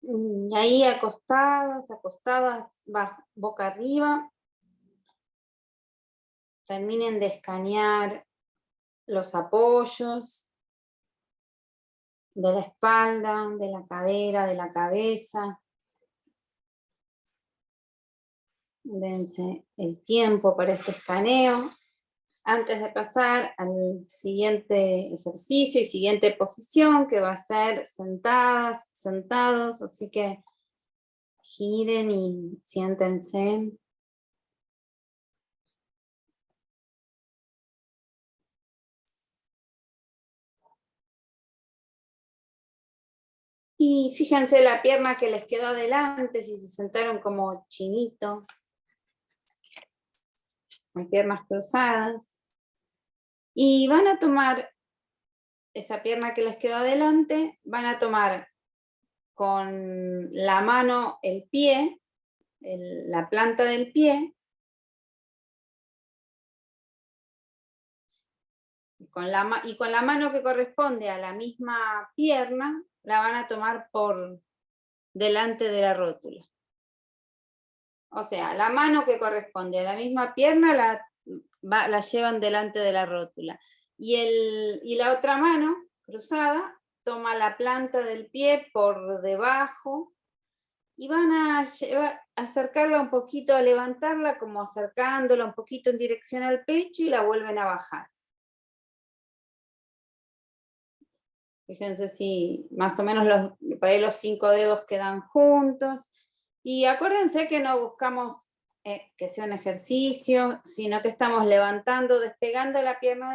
Y ahí acostadas, boca arriba. Terminen de escanear los apoyos de la espalda, de la cadera, de la cabeza. Dense el tiempo para este escaneo antes de pasar al siguiente ejercicio y siguiente posición, que va a ser sentadas, sentados, así que giren y siéntense. Y fíjense la pierna que les quedó adelante, si se sentaron como chinito, con piernas cruzadas. Y van a tomar esa pierna que les quedó adelante, van a tomar con la mano el pie, la planta del pie, y con la mano que corresponde a la misma pierna, la van a tomar por delante de la rótula. O sea, la mano que corresponde a la misma pierna la llevan delante de la rótula. Y la otra mano, cruzada, toma la planta del pie por debajo y van a acercarla un poquito, a levantarla, como acercándola un poquito en dirección al pecho y la vuelven a bajar. Fíjense si más o menos por ahí los 5 dedos quedan juntos. Y acuérdense que no buscamos que sea un ejercicio, sino que estamos levantando, despegando la pierna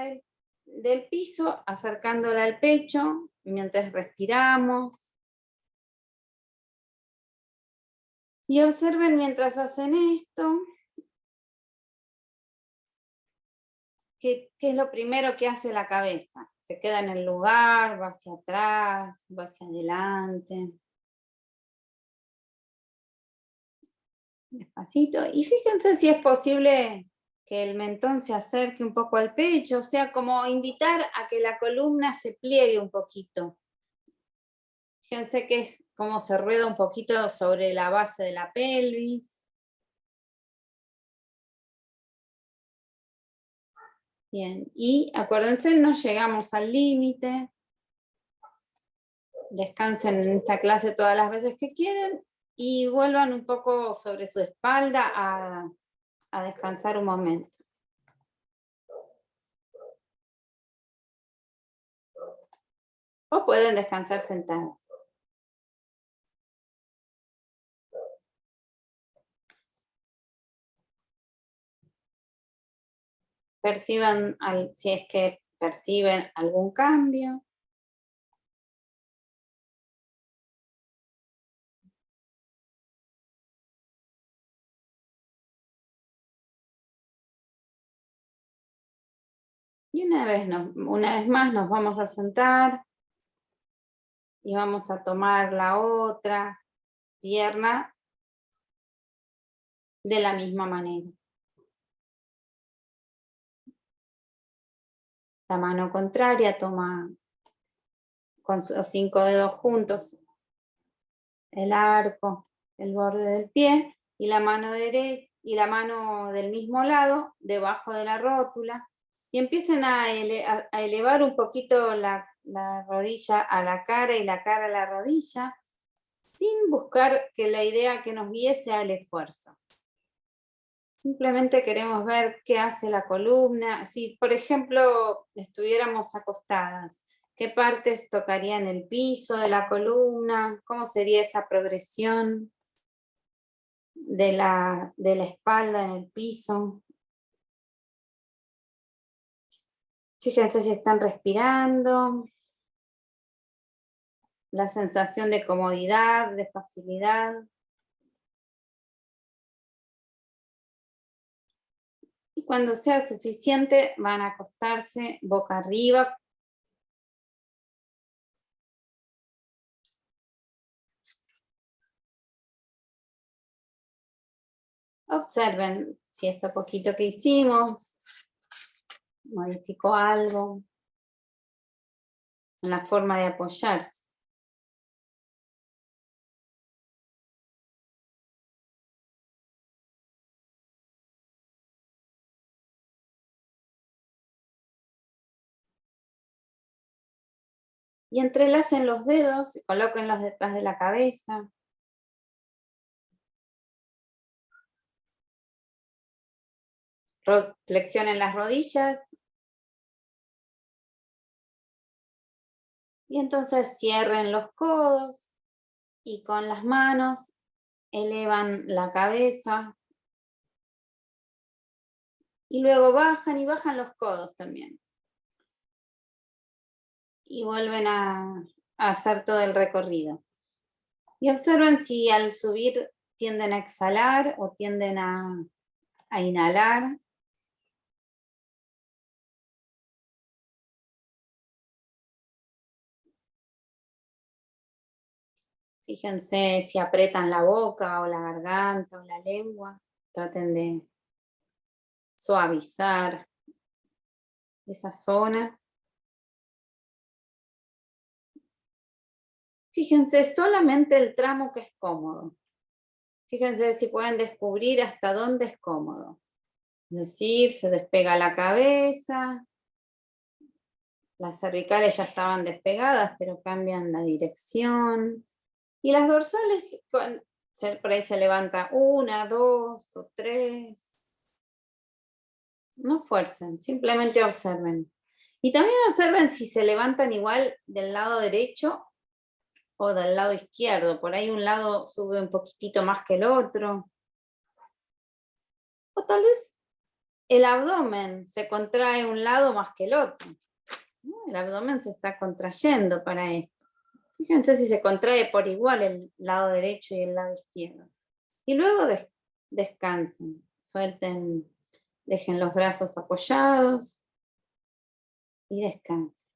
del piso, acercándola al pecho, mientras respiramos. Y observen mientras hacen esto, qué es lo primero que hace la cabeza. Se queda en el lugar, va hacia atrás, va hacia adelante. Despacito. Y fíjense si es posible que el mentón se acerque un poco al pecho, o sea, como invitar a que la columna se pliegue un poquito. Fíjense que es como se rueda un poquito sobre la base de la pelvis. Bien, y acuérdense, no llegamos al límite. Descansen en esta clase todas las veces que quieren y vuelvan un poco sobre su espalda a descansar un momento. O pueden descansar sentados. Perciban, si es que perciben algún cambio. Y una vez más nos vamos a sentar y vamos a tomar la otra pierna de la misma manera. La mano contraria toma con los 5 dedos juntos el arco, el borde del pie, y la mano derecha y la mano del mismo lado debajo de la rótula, y empiecen a elevar un poquito la rodilla a la cara y la cara a la rodilla, sin buscar que la idea que nos guíe sea el esfuerzo. Simplemente queremos ver qué hace la columna. Si, por ejemplo, estuviéramos acostadas, ¿qué partes tocarían el piso de la columna? ¿Cómo sería esa progresión de la espalda en el piso? Fíjense si están respirando. La sensación de comodidad, de facilidad. Y cuando sea suficiente, van a acostarse boca arriba. Observen si esto poquito que hicimos modificó algo en la forma de apoyarse. Y entrelacen los dedos, colóquenlos detrás de la cabeza. Flexionen las rodillas. Y entonces cierren los codos y con las manos elevan la cabeza. Y luego bajan y bajan los codos también. Y vuelven a hacer todo el recorrido. Y observen si al subir tienden a exhalar o tienden a inhalar. Fíjense si aprietan la boca o la garganta o la lengua. Traten de suavizar esa zona. Fíjense solamente el tramo que es cómodo. Fíjense si pueden descubrir hasta dónde es cómodo. Es decir, se despega la cabeza. Las cervicales ya estaban despegadas, pero cambian la dirección. Y las dorsales, por ahí se levanta 1, 2 o 3. No fuercen, simplemente observen. Y también observen si se levantan igual del lado derecho o del lado izquierdo. Por ahí un lado sube un poquitito más que el otro. O tal vez el abdomen se contrae un lado más que el otro. El abdomen se está contrayendo para esto. Fíjense si se contrae por igual el lado derecho y el lado izquierdo. Y luego descansen, suelten, dejen los brazos apoyados y descansen.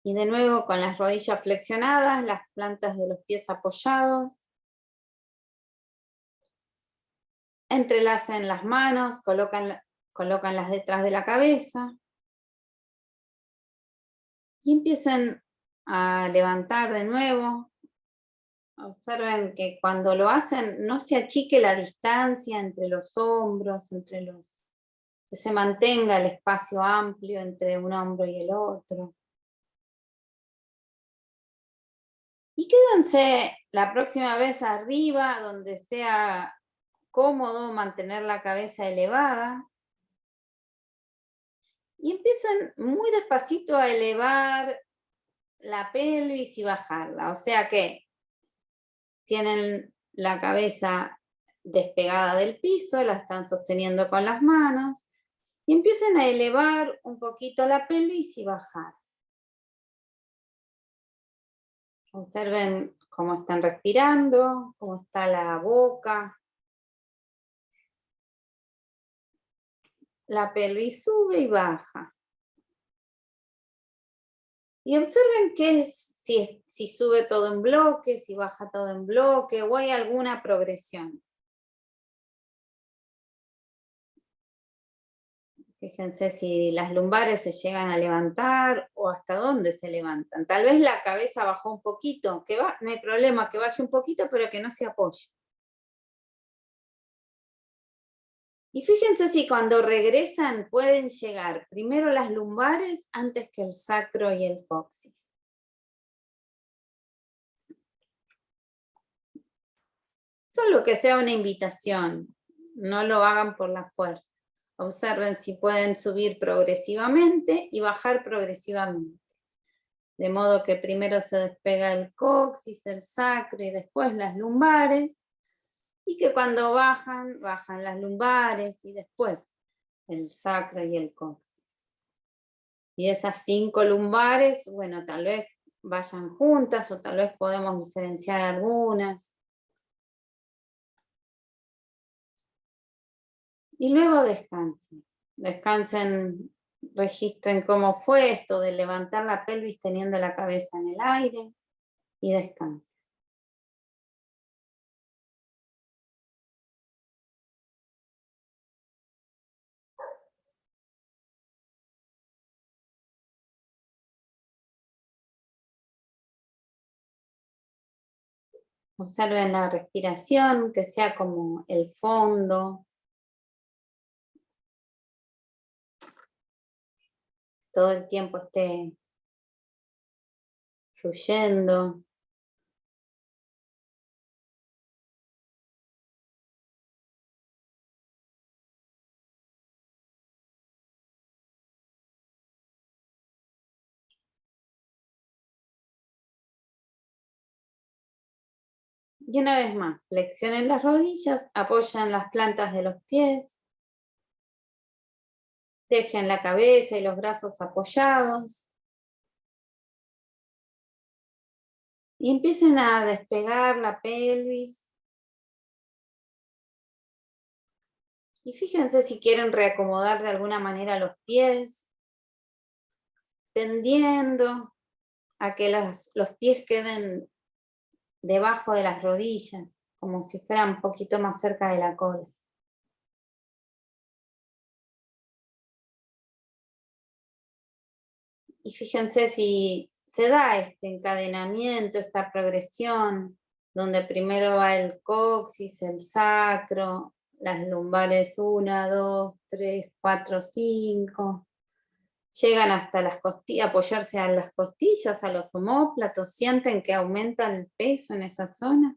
Y de nuevo con las rodillas flexionadas, las plantas de los pies apoyados. Entrelacen las manos, colócanlas detrás de la cabeza. Y empiecen a levantar de nuevo. Observen que cuando lo hacen no se achique la distancia entre los hombros, que se mantenga el espacio amplio entre un hombro y el otro. Y quédense la próxima vez arriba, donde sea cómodo mantener la cabeza elevada. Y empiezan muy despacito a elevar la pelvis y bajarla. O sea que tienen la cabeza despegada del piso, la están sosteniendo con las manos. Y empiecen a elevar un poquito la pelvis y bajar. Observen cómo están respirando, cómo está la boca. La pelvis sube y baja. Y observen si sube todo en bloque, si baja todo en bloque, o hay alguna progresión. Fíjense si las lumbares se llegan a levantar o hasta dónde se levantan. Tal vez la cabeza bajó un poquito, no hay problema, que baje un poquito, pero que no se apoye. Y fíjense si cuando regresan pueden llegar primero las lumbares antes que el sacro y el coxis. Solo que sea una invitación, no lo hagan por la fuerza. Observen si pueden subir progresivamente y bajar progresivamente. De modo que primero se despega el coxis, el sacro y después las lumbares. Y que cuando bajan las lumbares y después el sacro y el coxis. Y esas 5 lumbares, bueno, tal vez vayan juntas o tal vez podemos diferenciar algunas. Y luego descansen. Descansen, registren cómo fue esto de levantar la pelvis teniendo la cabeza en el aire y descansen. Observen la respiración, que sea como el fondo. Todo el tiempo esté fluyendo. Y una vez más, flexionen las rodillas, apoyan las plantas de los pies. Dejen la cabeza y los brazos apoyados. Y empiecen a despegar la pelvis. Y fíjense si quieren reacomodar de alguna manera los pies, tendiendo a que los pies queden debajo de las rodillas, como si fueran un poquito más cerca de la cola. Y fíjense si se da este encadenamiento, esta progresión, donde primero va el coxis, el sacro, las lumbares 1, 2, 3, 4, 5. Llegan hasta las costillas, apoyarse a las costillas, a los omóplatos, sienten que aumenta el peso en esa zona.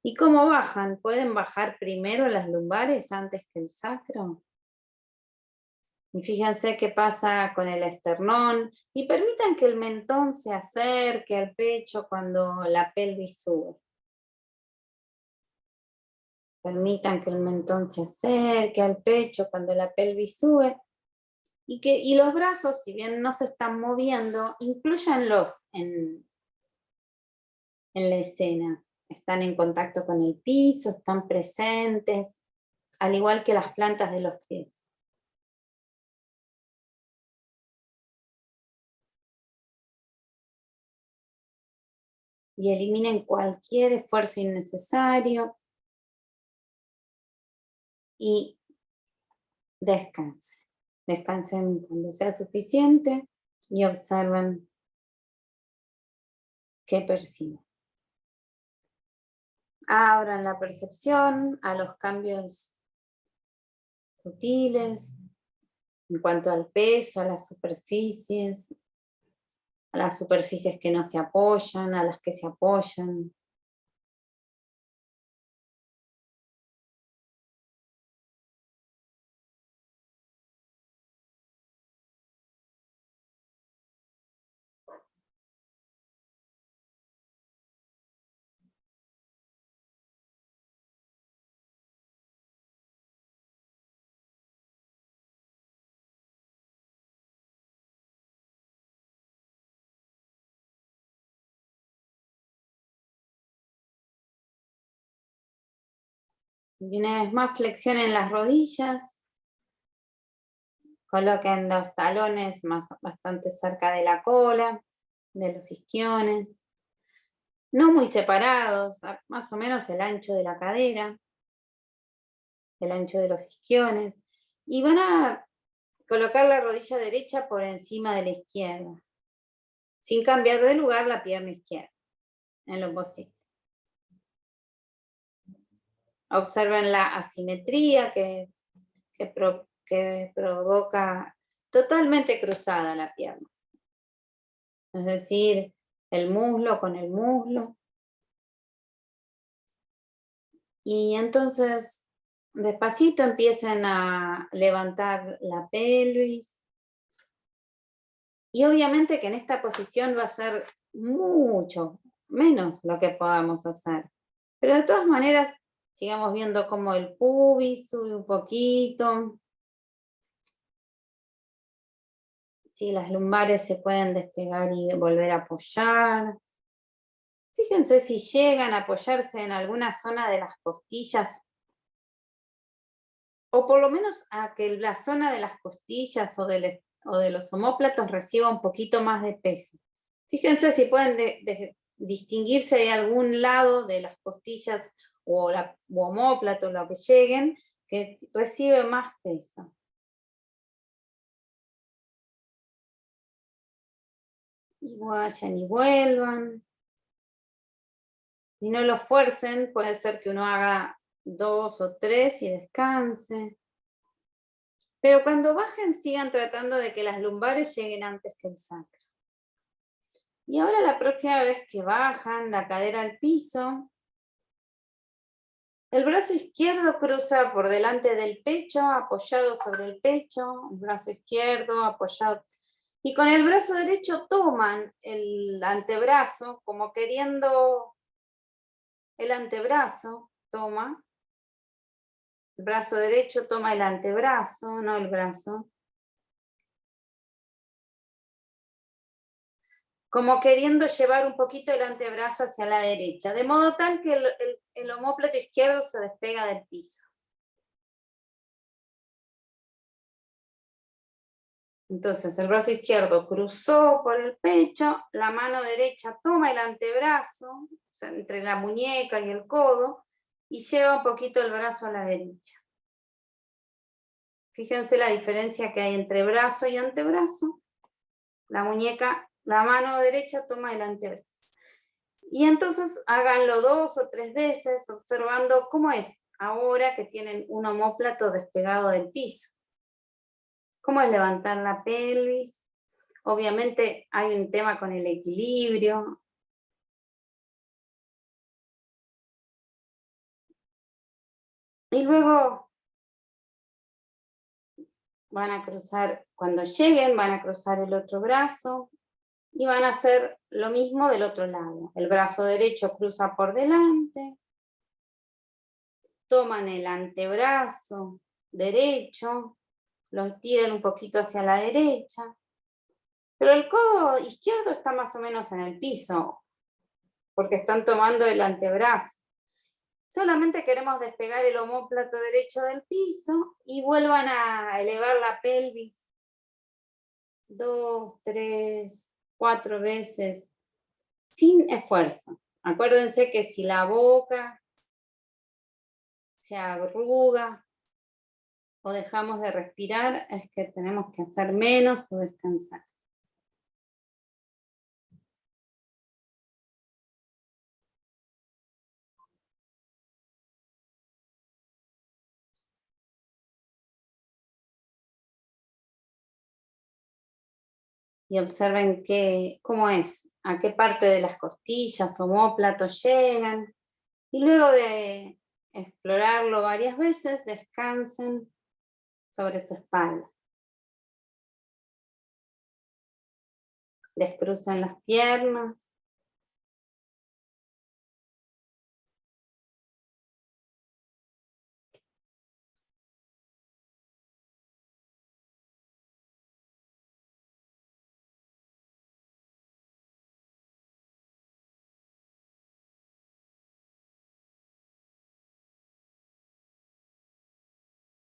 ¿Y cómo bajan? ¿Pueden bajar primero las lumbares antes que el sacro? Y fíjense qué pasa con el esternón. Y permitan que el mentón se acerque al pecho cuando la pelvis sube. Permitan que el mentón se acerque al pecho cuando la pelvis sube. Y los brazos, si bien no se están moviendo, inclúyanlos en la escena. Están en contacto con el piso, están presentes, al igual que las plantas de los pies. Y eliminen cualquier esfuerzo innecesario y descansen. Descansen cuando sea suficiente y observen qué perciben. Abran la percepción a los cambios sutiles en cuanto al peso, a las superficies que no se apoyan, a las que se apoyan. Y una vez más flexionen las rodillas, coloquen los talones bastante cerca de la cola, de los isquiones, no muy separados, más o menos el ancho de la cadera, el ancho de los isquiones, y van a colocar la rodilla derecha por encima de la izquierda, sin cambiar de lugar la pierna izquierda, en lo posible. Observen la asimetría que provoca totalmente cruzada la pierna. Es decir, el muslo con el muslo. Y entonces, despacito empiecen a levantar la pelvis. Y obviamente que en esta posición va a ser mucho menos lo que podamos hacer. Pero de todas maneras, sigamos viendo cómo el pubis sube un poquito. Si las lumbares se pueden despegar y volver a apoyar. Fíjense si llegan a apoyarse en alguna zona de las costillas o por lo menos a que la zona de las costillas o de los omóplatos reciba un poquito más de peso. Fíjense si pueden distinguir si hay algún lado de las costillas o omóplato, lo que lleguen, que recibe más peso. Y vayan y vuelvan. Y no lo fuercen, puede ser que uno haga 2 o 3 y descanse. Pero cuando bajen, sigan tratando de que las lumbares lleguen antes que el sacro. Y ahora la próxima vez que bajan la cadera al piso, el brazo izquierdo cruza por delante del pecho, apoyado sobre el pecho, el brazo izquierdo apoyado. Y con el brazo derecho toman el antebrazo, como queriendo el antebrazo, toma. El brazo derecho toma el antebrazo, no el brazo. Como queriendo llevar un poquito el antebrazo hacia la derecha, de modo tal que el omóplato izquierdo se despega del piso. Entonces el brazo izquierdo cruzó por el pecho, la mano derecha toma el antebrazo, o sea, entre la muñeca y el codo, y lleva un poquito el brazo a la derecha. Fíjense la diferencia que hay entre brazo y antebrazo. La mano derecha toma el antebrazo. Y entonces háganlo 2 o 3 veces, observando cómo es ahora que tienen un omóplato despegado del piso. ¿Cómo es levantar la pelvis? Obviamente hay un tema con el equilibrio. Y luego van a cruzar, cuando lleguen, van a cruzar el otro brazo y van a hacer lo mismo del otro lado. El brazo derecho cruza por delante, toman el antebrazo derecho, lo tiran un poquito hacia la derecha, pero el codo izquierdo está más o menos en el piso, porque están tomando el antebrazo. Solamente queremos despegar el omóplato derecho del piso y vuelvan a elevar la pelvis 2, 3, 4 veces, sin esfuerzo. Acuérdense que si la boca se arruga o dejamos de respirar, es que tenemos que hacer menos o descansar. Y observen cómo es, a qué parte de las costillas, omóplatos llegan. Y luego de explorarlo varias veces, descansen sobre su espalda. Descrucen las piernas.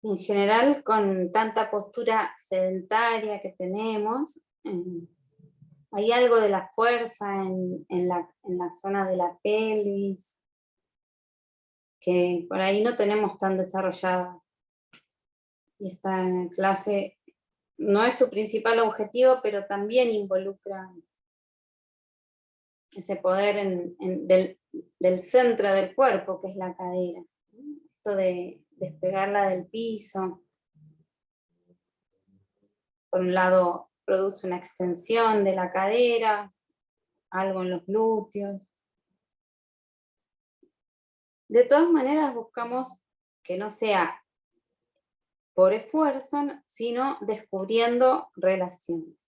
En general, con tanta postura sedentaria que tenemos, hay algo de la fuerza en la zona de la pelvis, que por ahí no tenemos tan desarrollada. Y esta clase no es su principal objetivo, pero también involucra ese poder del centro del cuerpo, que es la cadera. Esto de despegarla del piso. Por un lado produce una extensión de la cadera, algo en los glúteos. De todas maneras buscamos que no sea por esfuerzo, sino descubriendo relaciones.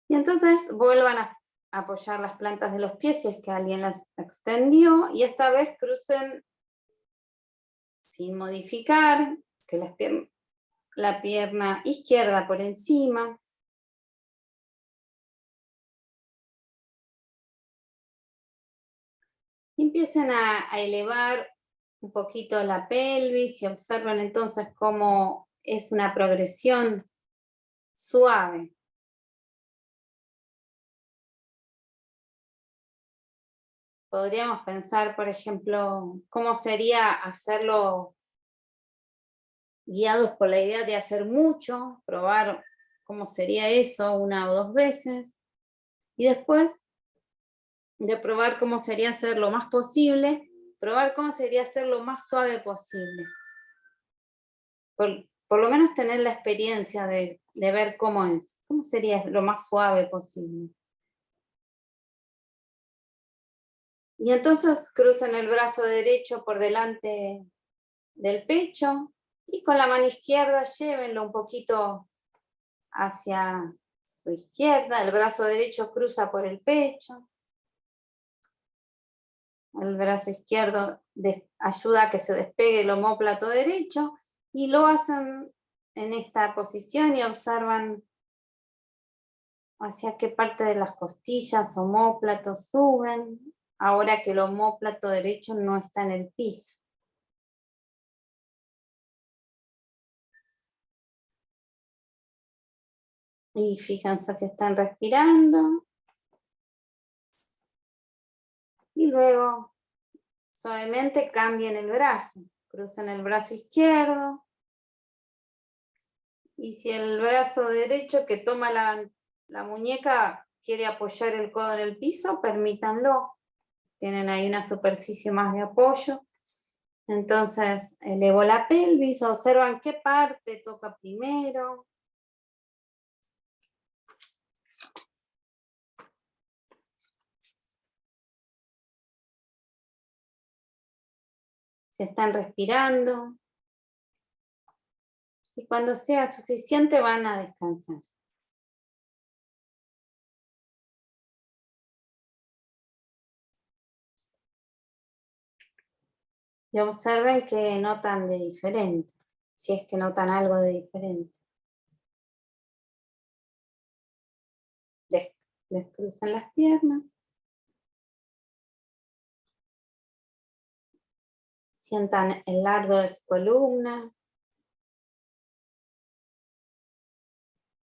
Y entonces vuelvan a apoyar las plantas de los pies si es que alguien las extendió, y esta vez crucen sin modificar, que la pierna izquierda por encima. Empiecen a elevar un poquito la pelvis y observen entonces cómo es una progresión suave. Podríamos pensar, por ejemplo, cómo sería hacerlo guiados por la idea de hacer mucho, probar cómo sería eso 1 o 2 veces, y después de probar cómo sería hacer lo más posible, probar cómo sería hacer lo más suave posible. Por lo menos tener la experiencia de ver cómo es, cómo sería lo más suave posible. Y entonces crucen el brazo derecho por delante del pecho y con la mano izquierda llévenlo un poquito hacia su izquierda, el brazo derecho cruza por el pecho, el brazo izquierdo ayuda a que se despegue el omóplato derecho y lo hacen en esta posición y observan hacia qué parte de las costillas, omóplatos suben, ahora que el omóplato derecho no está en el piso. Y fíjense si están respirando. Y luego, suavemente cambien el brazo. Crucen el brazo izquierdo. Y si el brazo derecho que toma la muñeca quiere apoyar el codo en el piso, permítanlo. Tienen ahí una superficie más de apoyo. Entonces, elevo la pelvis, observan qué parte toca primero. Si están respirando. Y cuando sea suficiente van a descansar. Y observen qué notan de diferente, si es que notan algo de diferente. Descruzan las piernas. Sientan el largo de su columna.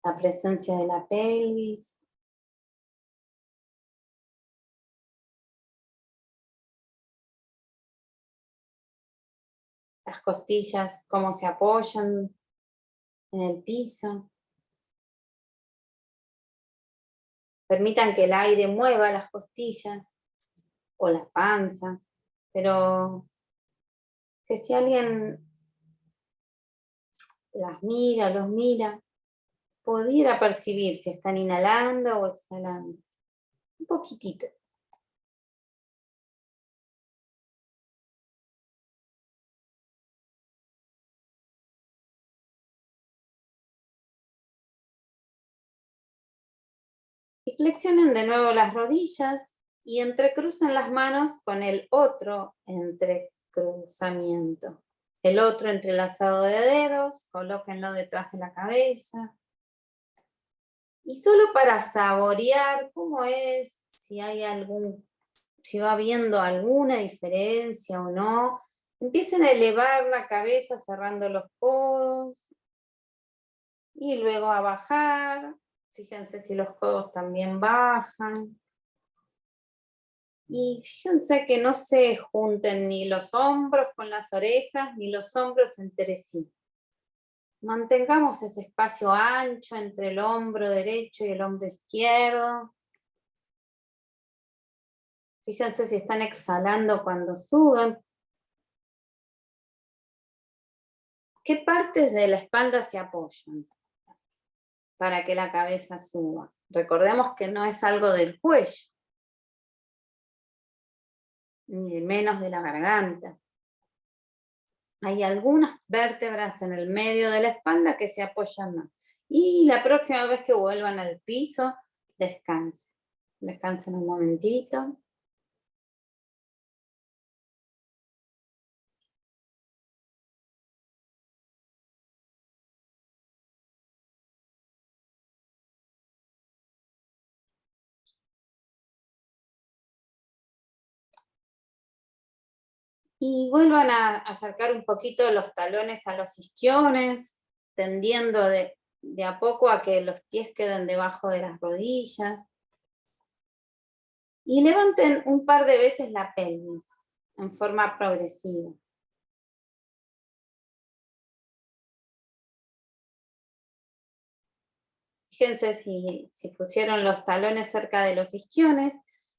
La presencia de la pelvis. Las costillas, cómo se apoyan en el piso. Permitan que el aire mueva las costillas o la panza, pero que si alguien las mira, los mira, pudiera percibir si están inhalando o exhalando. Un poquitito. Y flexionen de nuevo las rodillas y entrecrucen las manos con el otro entrecruzamiento. El otro entrelazado de dedos, colóquenlo detrás de la cabeza. Y solo para saborear cómo es, si va viendo alguna diferencia o no, empiecen a elevar la cabeza cerrando los codos y luego a bajar. Fíjense si los codos también bajan. Y fíjense que no se junten ni los hombros con las orejas, ni los hombros entre sí. Mantengamos ese espacio ancho entre el hombro derecho y el hombro izquierdo. Fíjense si están exhalando cuando suben. ¿Qué partes de la espalda se apoyan para que la cabeza suba? Recordemos que no es algo del cuello, ni menos de la garganta. Hay algunas vértebras en el medio de la espalda que se apoyan más. Y la próxima vez que vuelvan al piso, descansen. Descansen un momentito. Y vuelvan a acercar un poquito los talones a los isquiones, tendiendo de a poco a que los pies queden debajo de las rodillas. Y levanten un par de veces la pelvis, en forma progresiva. Fíjense si pusieron los talones cerca de los isquiones.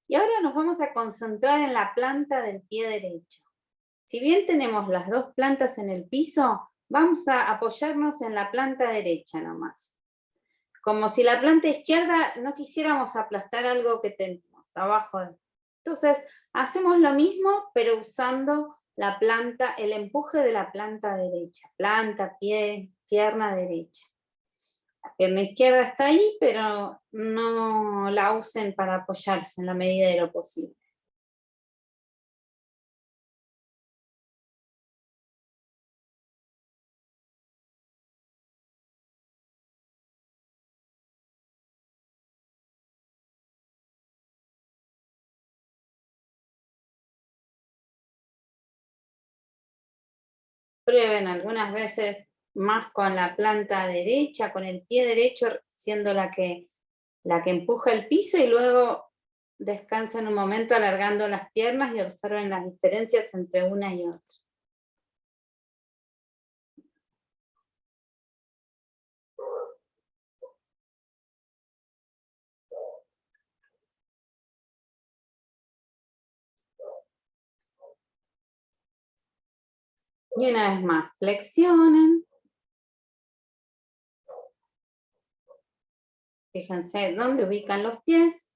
Y ahora nos vamos a concentrar en la planta del pie derecho. Si bien tenemos las dos plantas en el piso, vamos a apoyarnos en la planta derecha nomás. Como si la planta izquierda no quisiéramos aplastar algo que tenemos abajo. Entonces, hacemos lo mismo, pero usando la planta, el empuje de la planta derecha. Planta, pie, pierna derecha. La pierna izquierda está ahí, pero no la usen para apoyarse en la medida de lo posible. Prueben algunas veces más con la planta derecha, con el pie derecho siendo la que empuja el piso, y luego descansen un momento alargando las piernas y observen las diferencias entre una y otra. Y una vez más, flexionen. Fíjense dónde ubican los pies.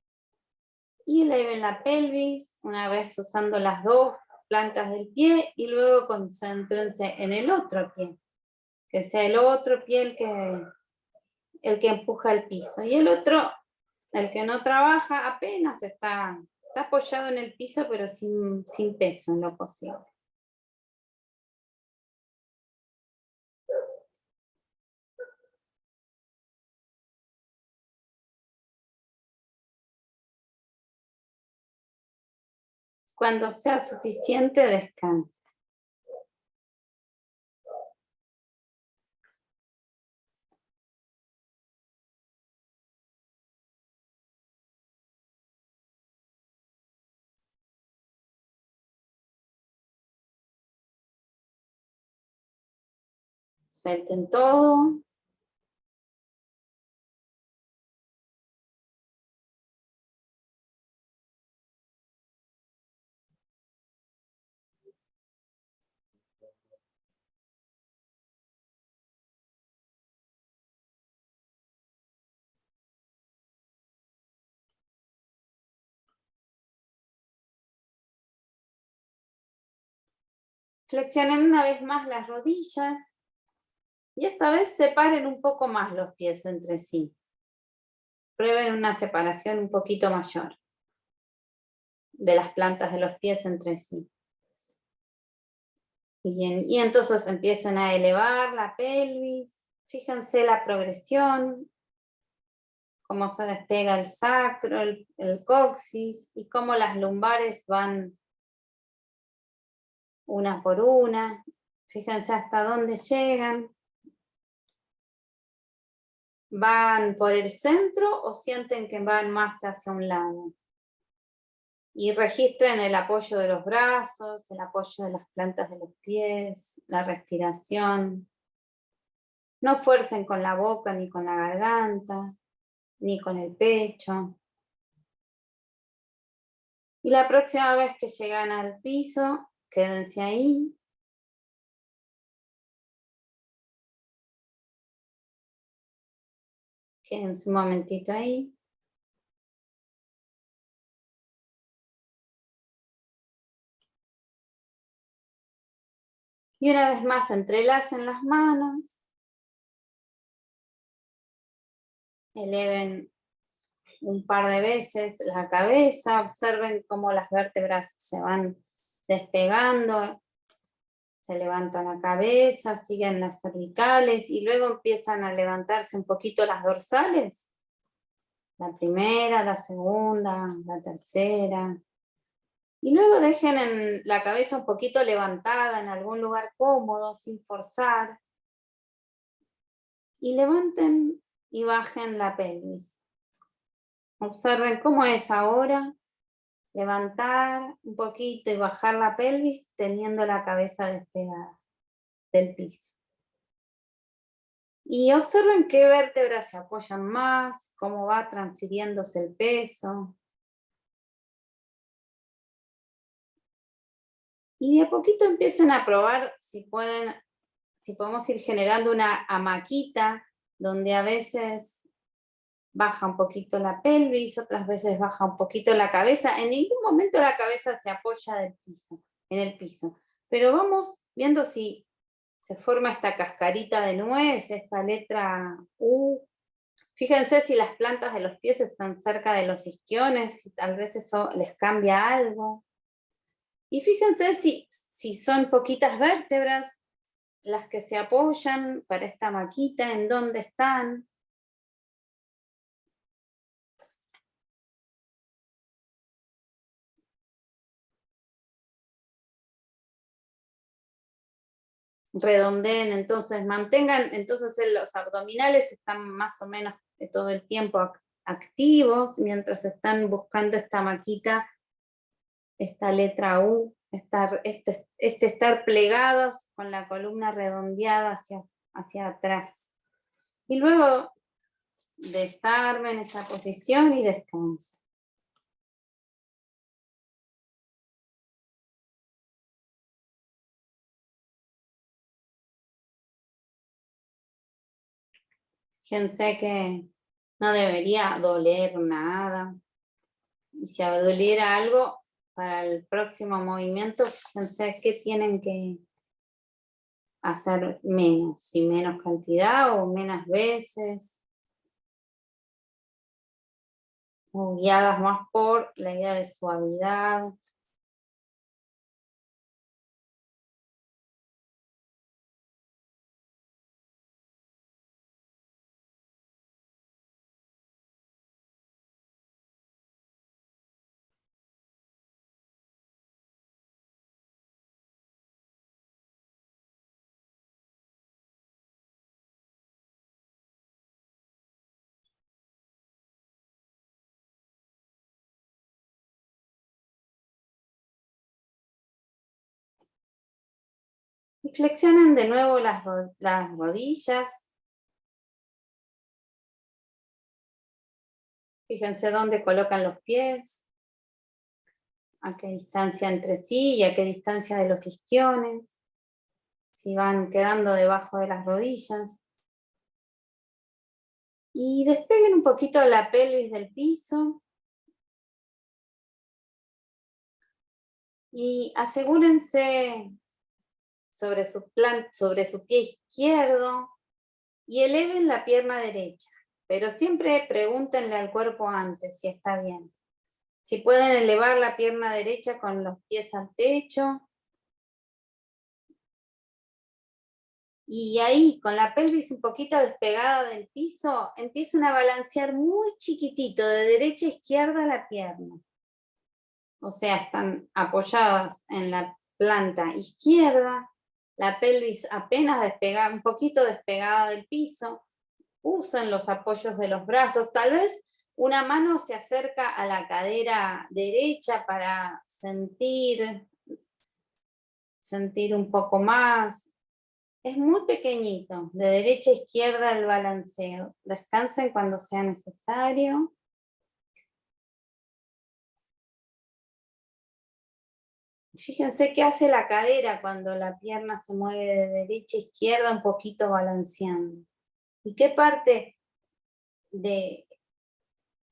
Y eleven la pelvis, una vez usando las dos plantas del pie, y luego concéntrense en el otro pie. Que sea el otro pie el que empuja el piso. Y el otro, el que no trabaja, apenas está apoyado en el piso, pero sin peso en lo posible. Cuando sea suficiente, descansa. Suelten todo. Flexionen una vez más las rodillas. Y esta vez separen un poco más los pies entre sí. Prueben una separación un poquito mayor de las plantas de los pies entre sí. Bien, y entonces empiezan a elevar la pelvis. Fíjense la progresión, cómo se despega el sacro, el coxis, y cómo las lumbares van una por una. Fíjense hasta dónde llegan. ¿Van por el centro o sienten que van más hacia un lado? Y registren el apoyo de los brazos, el apoyo de las plantas de los pies, la respiración. No fuercen con la boca, ni con la garganta, ni con el pecho. Y la próxima vez que llegan al piso, quédense ahí. Quédense un momentito ahí. Y una vez más, entrelacen las manos. Eleven un par de veces la cabeza. Observen cómo las vértebras se van despegando. Se levanta la cabeza, siguen las cervicales y luego empiezan a levantarse un poquito las dorsales. La primera, la segunda, la tercera. Y luego dejen la cabeza un poquito levantada en algún lugar cómodo, sin forzar. Y levanten y bajen la pelvis. Observen cómo es ahora. Levantar un poquito y bajar la pelvis teniendo la cabeza despegada del piso. Y observen qué vértebras se apoyan más, cómo va transfiriéndose el peso. Y de a poquito empiecen a probar si podemos ir generando una hamaquita, donde a veces baja un poquito la pelvis, otras veces baja un poquito la cabeza. En ningún momento la cabeza se apoya en el piso. Pero vamos viendo si se forma esta cascarita de nuez, esta letra U. Fíjense si las plantas de los pies están cerca de los isquiones, si tal vez eso les cambia algo. Y fíjense si son poquitas vértebras las que se apoyan para esta maquita, en dónde están. Redondeen, entonces mantengan, entonces los abdominales están más o menos todo el tiempo activos, mientras están buscando esta maquita, esta letra U, estar plegados con la columna redondeada hacia atrás. Y luego desarmen esa posición y descansen. Fíjense que no debería doler nada. Y si doliera algo, para el próximo movimiento, fíjense qué tienen que hacer menos, si menos cantidad o menos veces, o guiadas más por la idea de suavidad. Y flexionen de nuevo las rodillas. Fíjense dónde colocan los pies, a qué distancia entre sí y a qué distancia de los isquiones, si van quedando debajo de las rodillas. Y despeguen un poquito la pelvis del piso. Y asegúrense sobre su pie izquierdo y eleven la pierna derecha. Pero siempre pregúntenle al cuerpo antes si está bien. Si pueden elevar la pierna derecha con los pies al techo. Y ahí, con la pelvis un poquito despegada del piso, empiezan a balancear muy chiquitito, de derecha a izquierda la pierna. O sea, están apoyadas en la planta izquierda, la pelvis apenas despegada, un poquito despegada del piso. Usen los apoyos de los brazos, tal vez una mano se acerca a la cadera derecha para sentir un poco más. Es muy pequeñito, de derecha a izquierda el balanceo. Descansen cuando sea necesario. Fíjense qué hace la cadera cuando la pierna se mueve de derecha a izquierda, un poquito balanceando. ¿Y qué parte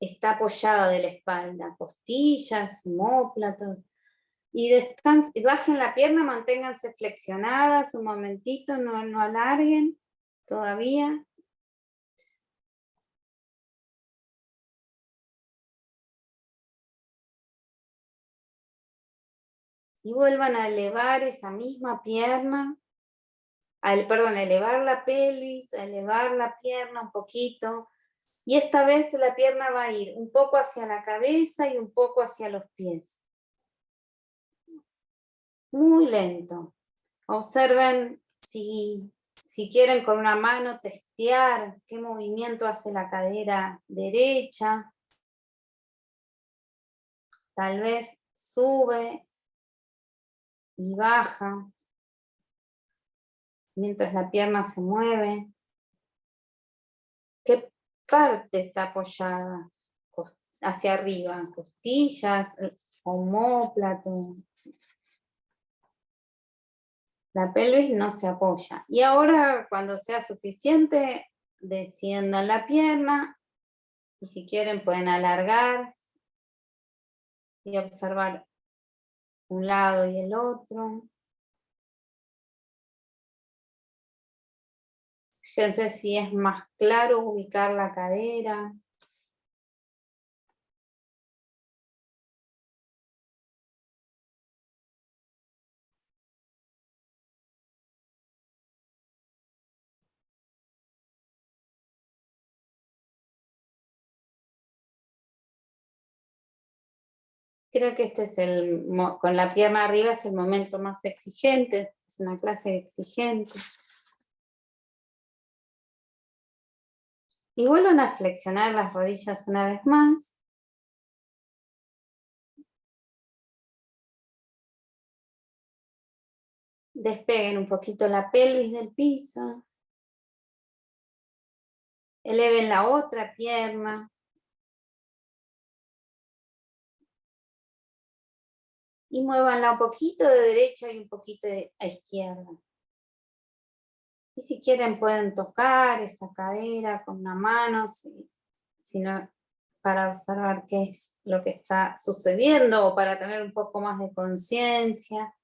está apoyada de la espalda? Costillas, omóplatos. Y bajen la pierna, manténganse flexionadas un momentito, no alarguen todavía. Y vuelvan a elevar esa misma pierna, elevar la pelvis, a elevar la pierna un poquito. Y esta vez la pierna va a ir un poco hacia la cabeza y un poco hacia los pies. muy lento. Observen si quieren con una mano testear qué movimiento hace la cadera derecha. Tal vez sube y baja mientras la pierna se mueve. ¿Qué parte está apoyada? Hacia arriba, costillas, omóplato. La pelvis no se apoya. Y ahora, cuando sea suficiente, desciendan la pierna. Y si quieren, pueden alargar y observar un lado y el otro. Fíjense si es más claro ubicar la cadera. Creo que este es con la pierna arriba es el momento más exigente, es una clase exigente. Y vuelvan a flexionar las rodillas una vez más. Despeguen un poquito la pelvis del piso. Eleven la otra pierna. Y muévanla un poquito de derecha y un poquito a izquierda. Y si quieren pueden tocar esa cadera con una mano, sino para observar qué es lo que está sucediendo o para tener un poco más de conciencia.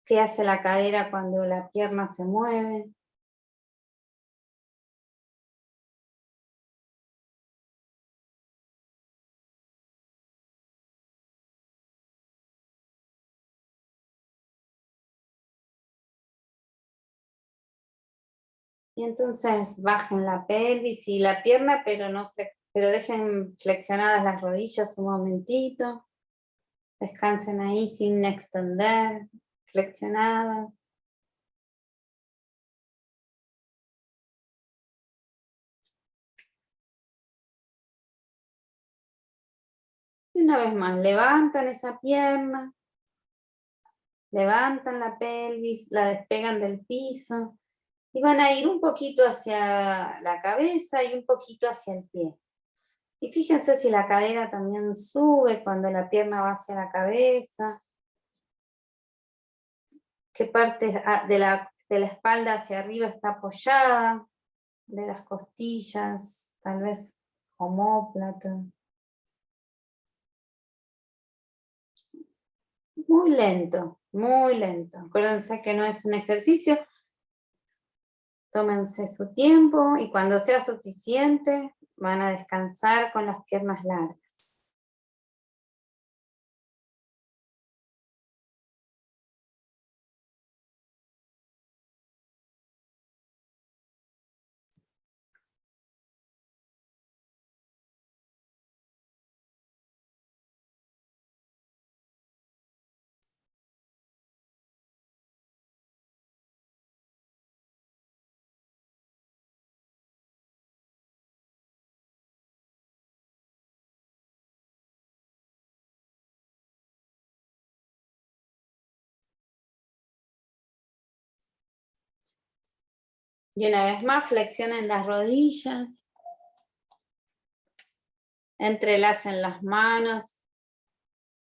¿Qué hace la cadera cuando la pierna se mueve? Y entonces bajen la pelvis y la pierna, pero dejen flexionadas las rodillas un momentito. Descansen ahí sin extender, flexionadas. Y una vez más, levantan esa pierna, levantan la pelvis, la despegan del piso y van a ir un poquito hacia la cabeza y un poquito hacia el pie. Y fíjense si la cadera también sube cuando la pierna va hacia la cabeza. Qué parte de la espalda hacia arriba está apoyada, de las costillas, tal vez omóplato. Muy lento, muy lento. Acuérdense que no es un ejercicio. Tómense su tiempo y cuando sea suficiente van a descansar con las piernas largas. Y una vez más, flexionen las rodillas. Entrelacen las manos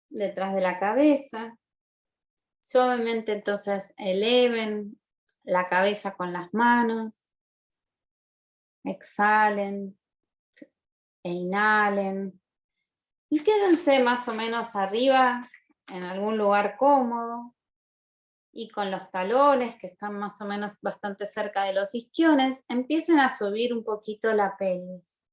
detrás de la cabeza. Suavemente entonces eleven la cabeza con las manos. Exhalen e inhalen. Y quédense más o menos arriba, en algún lugar cómodo. Y con los talones, que están más o menos bastante cerca de los isquiones, empiecen a subir un poquito la pelvis.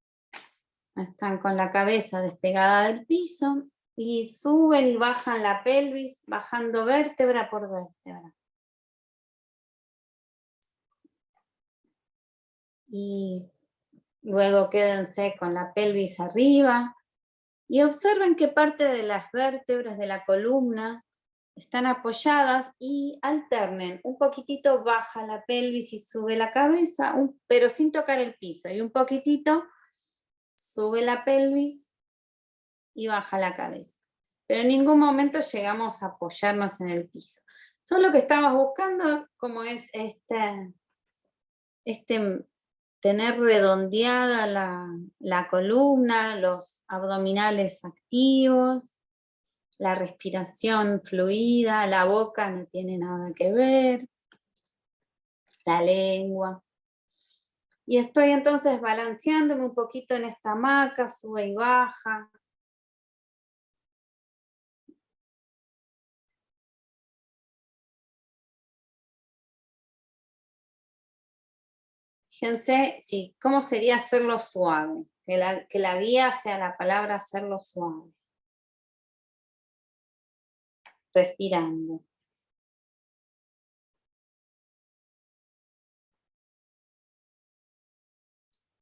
Están con la cabeza despegada del piso y suben y bajan la pelvis, bajando vértebra por vértebra. Y luego quédense con la pelvis arriba, Y observen qué parte de las vértebras de la columna están apoyadas y alternen. Un poquitito baja la pelvis y sube la cabeza, pero sin tocar el piso. Y un poquitito sube la pelvis y baja la cabeza. Pero en ningún momento llegamos a apoyarnos en el piso. Solo que estamos buscando como es tener redondeada la columna, los abdominales activos, la respiración fluida, la boca no tiene nada que ver, la lengua. Y estoy entonces balanceándome un poquito en esta hamaca, sube y baja. Fíjense, sí, cómo sería hacerlo suave, que la guía sea la palabra hacerlo suave. Respirando.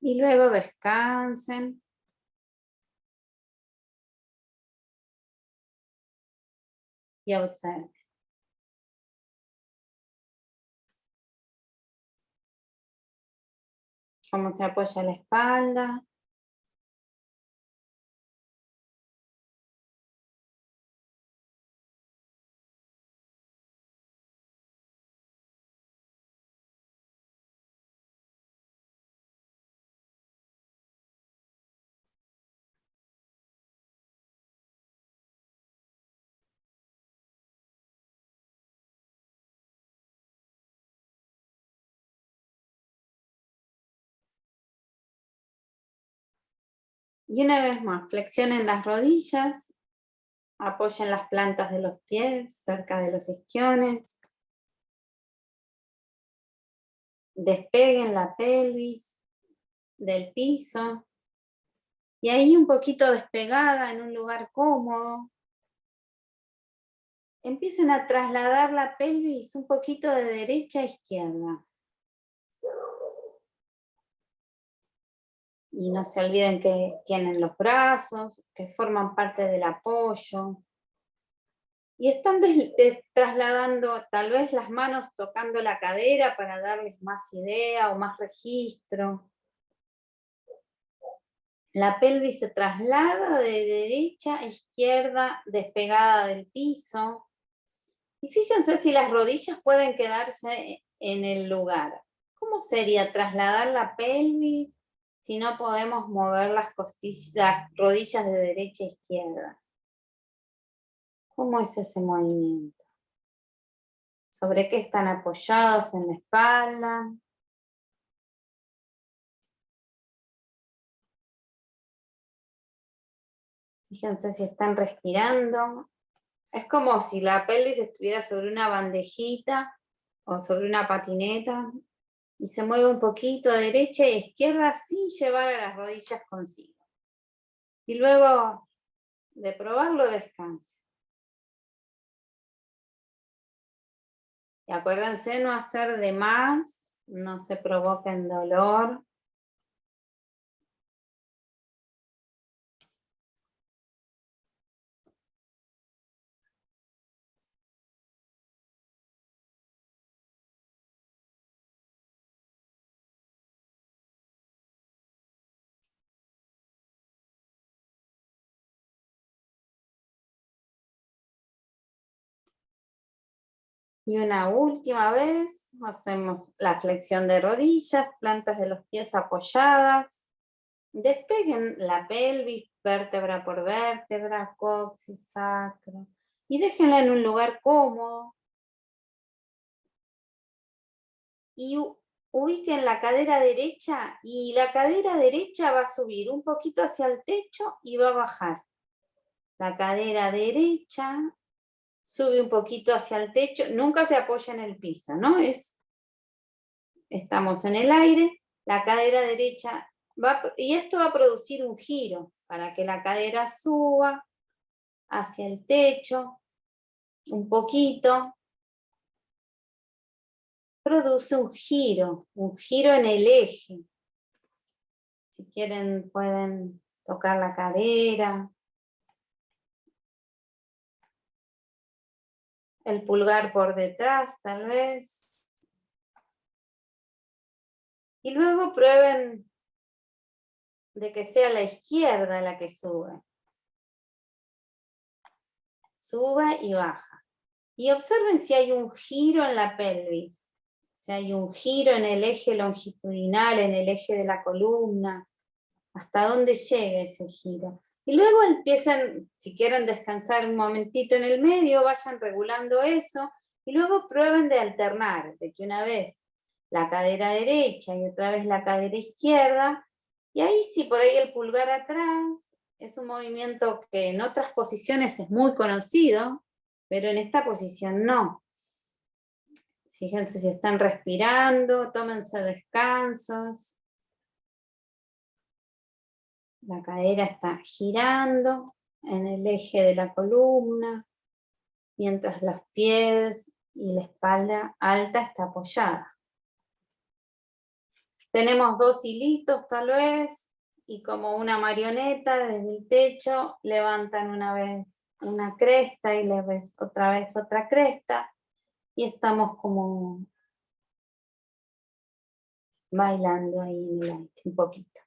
Y luego descansen. Y observen. Cómo se apoya la espalda. Y una vez más, flexionen las rodillas, apoyen las plantas de los pies cerca de los isquiones, despeguen la pelvis del piso, y ahí un poquito despegada en un lugar cómodo, empiecen a trasladar la pelvis un poquito de derecha a izquierda. Y no se olviden que tienen los brazos, que forman parte del apoyo. Y están trasladando tal vez las manos tocando la cadera para darles más idea o más registro. La pelvis se traslada de derecha a izquierda, despegada del piso. Y fíjense si las rodillas pueden quedarse en el lugar. ¿Cómo sería trasladar la pelvis si no podemos mover las rodillas de derecha a izquierda? ¿Cómo es ese movimiento? ¿Sobre qué están apoyados en la espalda? Fíjense si están respirando. Es como si la pelvis estuviera sobre una bandejita o sobre una patineta y se mueve un poquito a derecha y a izquierda sin llevar a las rodillas consigo. Y luego de probarlo, descanse. Y acuérdense no hacer de más, no se provoquen dolor. Y una última vez, hacemos la flexión de rodillas, plantas de los pies apoyadas. Despeguen la pelvis, vértebra por vértebra, coxis, sacro. Y déjenla en un lugar cómodo. Y ubiquen la cadera derecha, y la cadera derecha va a subir un poquito hacia el techo y va a bajar. La cadera derecha sube un poquito hacia el techo, nunca se apoya en el piso, ¿no? Estamos en el aire, la cadera derecha y esto va a producir un giro para que la cadera suba hacia el techo un poquito. Produce un giro en el eje. Si quieren pueden tocar la cadera, el pulgar por detrás tal vez. Y luego prueben de que sea la izquierda la que sube. Sube y baja. Y observen si hay un giro en la pelvis. Si hay un giro en el eje longitudinal, en el eje de la columna. Hasta dónde llega ese giro. Y luego empiecen, si quieren descansar un momentito en el medio, vayan regulando eso. Y luego prueben de alternar, de que una vez la cadera derecha y otra vez la cadera izquierda. Y ahí sí, por ahí el pulgar atrás, es un movimiento que en otras posiciones es muy conocido, pero en esta posición no. Fíjense si están respirando, tómense descansos. La cadera está girando en el eje de la columna, mientras los pies y la espalda alta está apoyada. Tenemos 2 hilitos tal vez, y como una marioneta desde el techo, levantan una vez una cresta y otra vez otra cresta, y estamos como bailando ahí en el aire un poquito.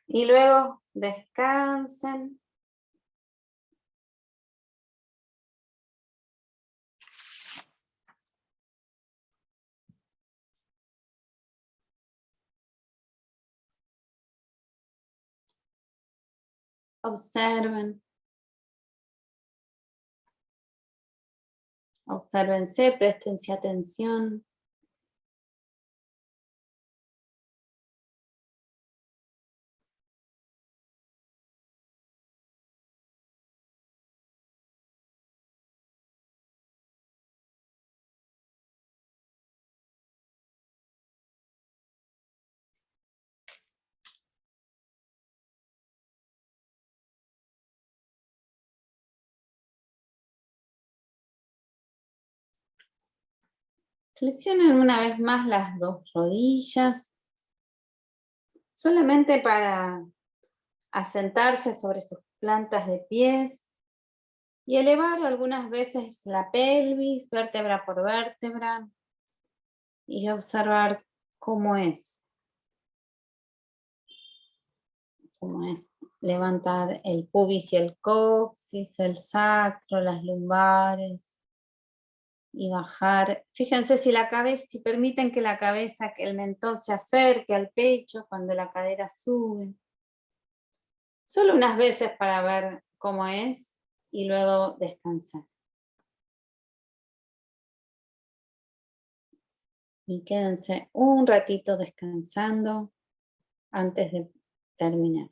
Y luego descansen. Observen. Obsérvense, préstense atención. Flexionen una vez más las 2 rodillas, solamente para asentarse sobre sus plantas de pies y elevar algunas veces la pelvis, vértebra por vértebra, y observar cómo es. Cómo es levantar el pubis y el coxis, el sacro, las lumbares. Y bajar. Fíjense si la cabeza, si permiten que la cabeza, que el mentón se acerque al pecho cuando la cadera sube. Solo unas veces para ver cómo es y luego descansar. Y quédense un ratito descansando antes de terminar.